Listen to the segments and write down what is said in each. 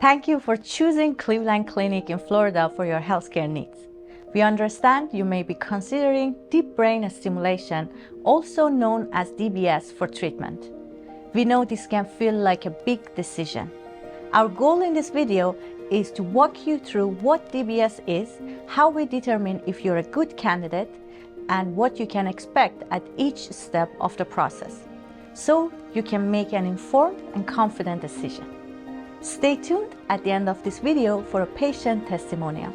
Thank you for choosing Cleveland Clinic in Florida for your healthcare needs. We understand you may be considering deep brain stimulation, also known as DBS, for treatment. We know this can feel like a big decision. Our goal in this video is to walk you through what DBS is, how we determine if you're a good candidate, and what you can expect at each step of the process, so you can make an informed and confident decision. Stay tuned at the end of this video for a patient testimonial.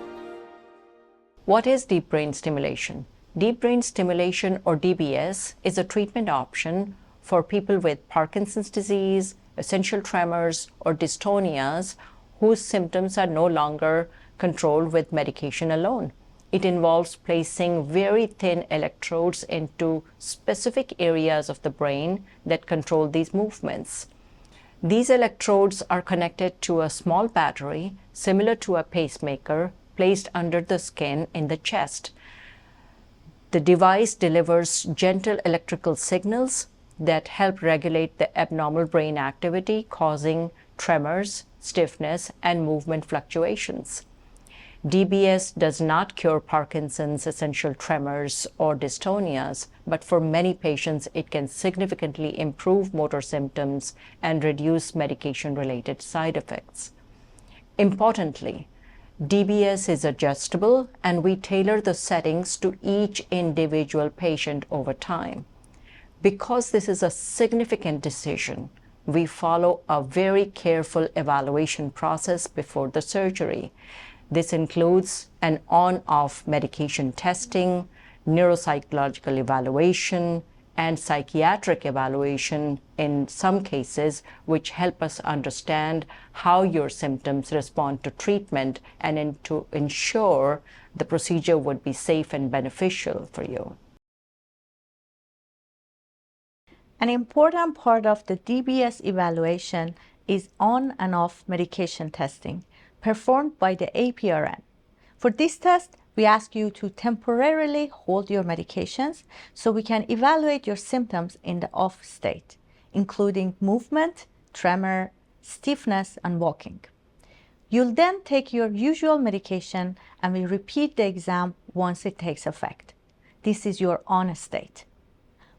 What is deep brain stimulation? Deep brain stimulation, or DBS, is a treatment option for people with Parkinson's disease, essential tremors, or dystonias whose symptoms are no longer controlled with medication alone. It involves placing very thin electrodes into specific areas of the brain that control these movements. These electrodes are connected to a small battery similar to a pacemaker placed under the skin in the chest. The device delivers gentle electrical signals that help regulate the abnormal brain activity, causing tremors, stiffness, and movement fluctuations. DBS does not cure Parkinson's, essential tremors, or dystonias, but for many patients it can significantly improve motor symptoms and reduce medication-related side effects. Importantly, DBS is adjustable, and we tailor the settings to each individual patient over time. Because this is a significant decision, we follow a very careful evaluation process before the surgery. This includes an on-off medication testing, neuropsychological evaluation, and psychiatric evaluation in some cases, which help us understand how your symptoms respond to treatment and to ensure the procedure would be safe and beneficial for you. An important part of the DBS evaluation is on and off medication testing, performed by the APRN. For this test, we ask you to temporarily hold your medications so we can evaluate your symptoms in the off state, including movement, tremor, stiffness, and walking. You'll then take your usual medication and we repeat the exam once it takes effect. This is your on state.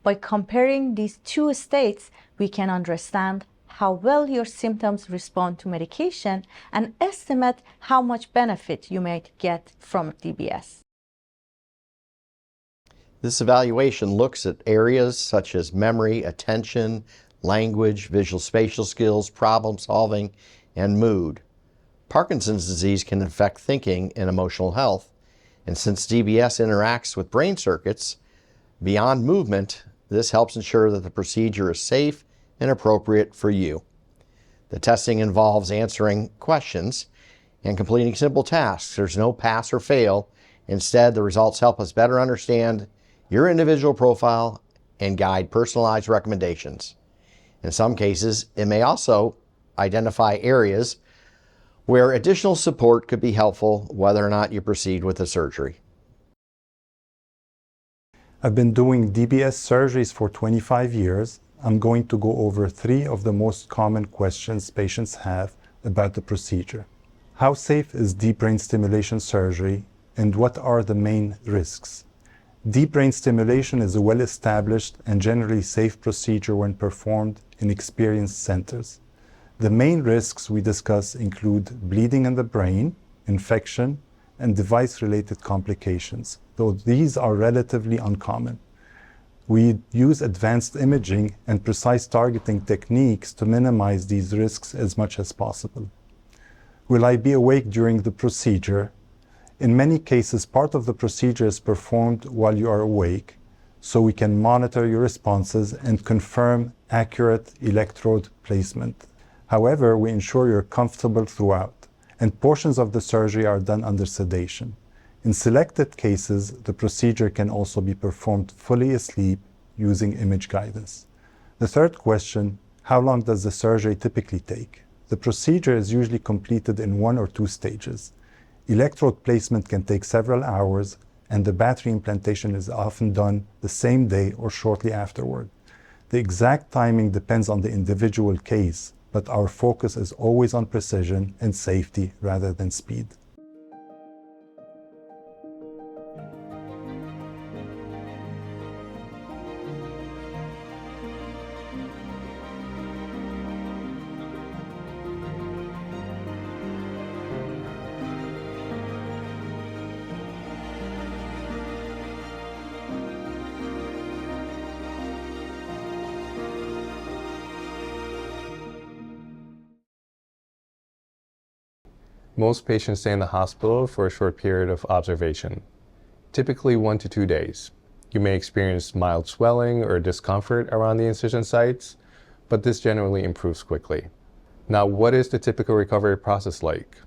By comparing these two states, we can understand how well your symptoms respond to medication and estimate how much benefit you might get from DBS. This evaluation looks at areas such as memory, attention, language, visual spatial skills, problem solving, and mood. Parkinson's disease can affect thinking and emotional health, and since DBS interacts with brain circuits beyond movement, this helps ensure that the procedure is safe and appropriate for you. The testing involves answering questions and completing simple tasks. There's no pass or fail. Instead, the results help us better understand your individual profile and guide personalized recommendations. In some cases, it may also identify areas where additional support could be helpful, whether or not you proceed with the surgery. I've been doing DBS surgeries for 25 years. I'm going to go over 3 of the most common questions patients have about the procedure. How safe is deep brain stimulation surgery, and what are the main risks? Deep brain stimulation is a well-established and generally safe procedure when performed in experienced centers. The main risks we discuss include bleeding in the brain, infection, and device-related complications, though these are relatively uncommon. We use advanced imaging and precise targeting techniques to minimize these risks as much as possible. Will I be awake during the procedure? In many cases, part of the procedure is performed while you are awake, so we can monitor your responses and confirm accurate electrode placement. However, we ensure you're comfortable throughout, and portions of the surgery are done under sedation. In selected cases, the procedure can also be performed fully asleep using image guidance. The third question, how long does the surgery typically take? The procedure is usually completed in 1 or 2 stages. Electrode placement can take several hours, and the battery implantation is often done the same day or shortly afterward. The exact timing depends on the individual case, but our focus is always on precision and safety rather than speed. Most patients stay in the hospital for a short period of observation, typically 1 to 2 days. You may experience mild swelling or discomfort around the incision sites, but this generally improves quickly. Now, what is the typical recovery process like?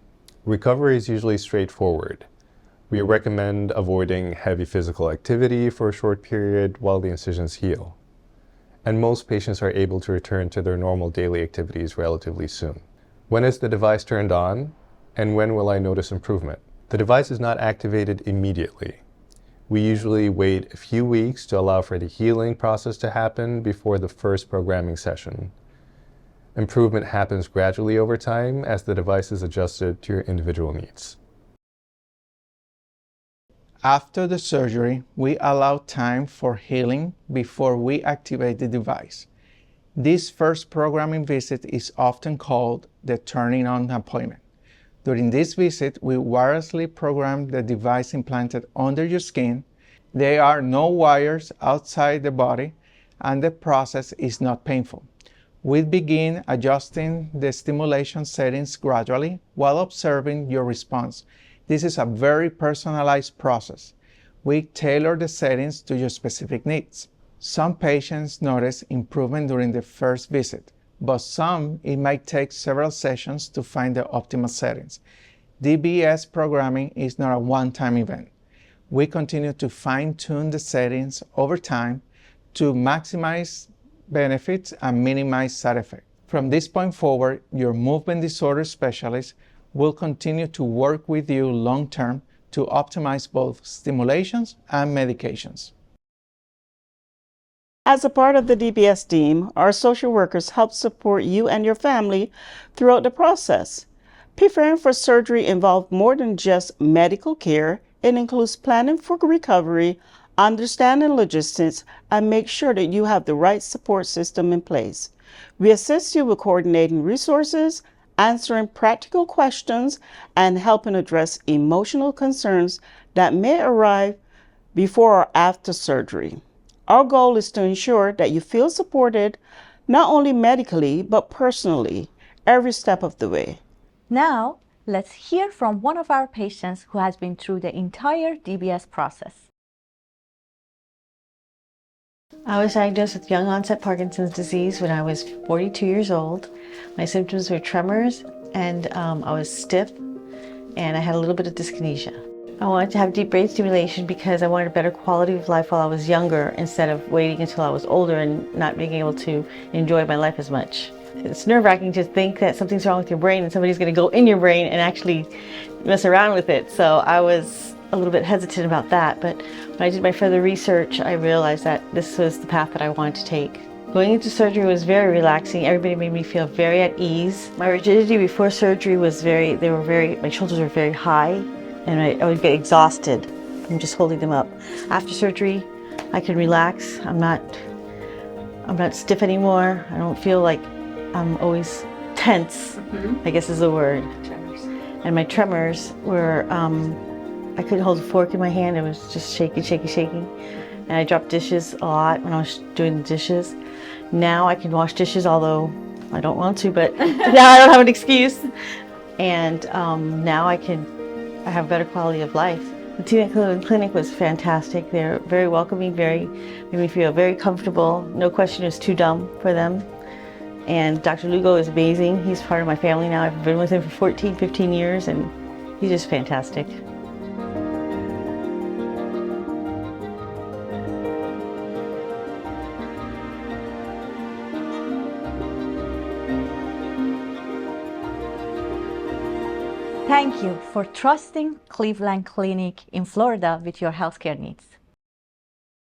Recovery is usually straightforward. We recommend avoiding heavy physical activity for a short period while the incisions heal. And most patients are able to return to their normal daily activities relatively soon. When is the device turned on? And when will I notice improvement? The device is not activated immediately. We usually wait a few weeks to allow for the healing process to happen before the first programming session. Improvement happens gradually over time as the device is adjusted to your individual needs. After the surgery, we allow time for healing before we activate the device. This first programming visit is often called the turning on appointment. During this visit, we wirelessly program the device implanted under your skin. There are no wires outside the body, and the process is not painful. We begin adjusting the stimulation settings gradually while observing your response. This is a very personalized process. We tailor the settings to your specific needs. Some patients notice improvement during the first visit, but some it might take several sessions to find the optimal settings. DBS programming is not a one-time event. We continue to fine-tune the settings over time to maximize benefits and minimize side effects. From this point forward, your movement disorder specialist will continue to work with you long-term to optimize both stimulations and medications. As a part of the DBS team, our social workers help support you and your family throughout the process. Preparing for surgery involves more than just medical care. It includes planning for recovery, understanding logistics, and make sure that you have the right support system in place. We assist you with coordinating resources, answering practical questions, and helping address emotional concerns that may arise before or after surgery. Our goal is to ensure that you feel supported, not only medically, but personally, every step of the way. Now, let's hear from one of our patients who has been through the entire DBS process. I was diagnosed with young onset Parkinson's disease when I was 42 years old. My symptoms were tremors and I was stiff and I had a little bit of dyskinesia. I wanted to have deep brain stimulation because I wanted a better quality of life while I was younger instead of waiting until I was older and not being able to enjoy my life as much. It's nerve-wracking to think that something's wrong with your brain and somebody's going to go in your brain and actually mess around with it. So I was a little bit hesitant about that, but when I did my further research, I realized that this was the path that I wanted to take. Going into surgery was very relaxing. Everybody made me feel very at ease. My rigidity before surgery was my shoulders were very high, and I would get exhausted from just holding them up. After surgery, I can relax. I'm not stiff anymore. I don't feel like I'm always tense, I guess is the word. Tremors. And my tremors were, I couldn't hold a fork in my hand. It was just shaking, shaking, shaking. And I dropped dishes a lot when I was doing the dishes. Now I can wash dishes, although I don't want to, but now I don't have an excuse. And now I have better quality of life. The team at the clinic was fantastic. They're very welcoming, made me feel very comfortable. No question is too dumb for them. And Dr. Lugo is amazing. He's part of my family now. I've been with him for 14, 15 years, and he's just fantastic. Thank you for trusting Cleveland Clinic in Florida with your healthcare needs.